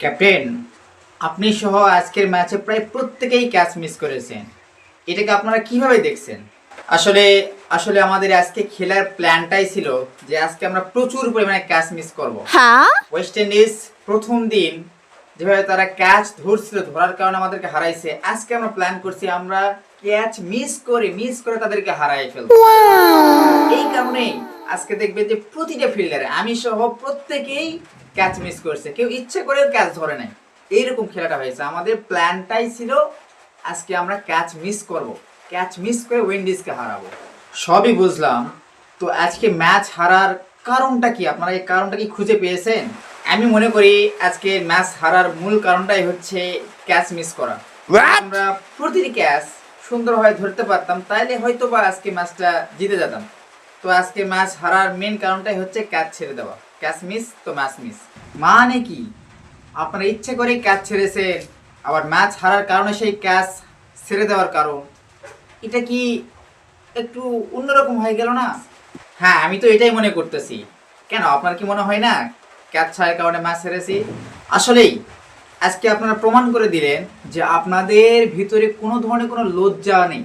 Captain, আপনি সহ আজকের ম্যাচে প্রায় প্রত্যেকেই ক্যাচ মিস করেছেন। এটাকে আপনারা কিভাবে দেখছেন? আসলে আসলে আমাদের আজকে খেলার প্ল্যানটাই ছিল যে আজকে আমরা প্রচুর পরিমাণে ক্যাচ মিস করব। হ্যাঁ। ওয়েস্ট ইন্ডিজ প্রথম দিন যেভাবে তারা ক্যাচ ধরছিল, ধরার কারণে আমাদেরকে হারাইছে, আজকে আমরা প্ল্যান করছি আমরা ক্যাচ মিস করে তাদেরকে হারাই ফেলবো। এই কারণেই আজকে দেখবে যে প্রতিটা ফিল্ডারে আমি সহ প্রত্যেকেই ক্যাচ মিস করছে, কেউ ইচ্ছে করে ক্যাচ ধরে নাই। এইরকম খেলাটা হয়েছে। আমাদের প্ল্যানটাই ছিল আজকে আমরা ক্যাচ মিস করব, ক্যাচ মিস করে উইন্ডিজকে হারাবো। সবই বুঝলাম, তো আজকে ম্যাচ হারার কারণটা কি? আপনারা এই কারণটা কি খুঁজে পেয়েছেন? আমি মনে করি আজকে ম্যাচ হারার মূল কারণটাই হচ্ছে ক্যাচ মিস করা। আমরা প্রতিটি ক্যাচ সুন্দরভাবে ধরতে পারতাম, তাইলে হয়তো বা আজকে ম্যাচটা জিতে যেতাম। তো আজকে ম্যাচ হারার মেন কারণটাই হচ্ছে ক্যাচ ছেড়ে দেওয়া। ক্যাচ মিস তো ম্যাচ মিস। মানে কি, আপনারা ইচ্ছে করে ক্যাচ ছেড়েছেন, আবার ম্যাচ হারার কারণে সেই ক্যাচ ছেড়ে দেওয়ার কারণ, এটা কি একটু অন্যরকম হয়ে গেল না? হ্যাঁ, আমি তো এটাই মনে করতেছি। কেন, আপনার কি মনে হয় না ক্যাচ ছাড়ার কারণে ম্যাচ হেরেছি? আসলেই আজকে আপনারা প্রমাণ করে দিলেন যে আপনাদের ভিতরে কোনো ধরনের কোনো লজ্জা নেই।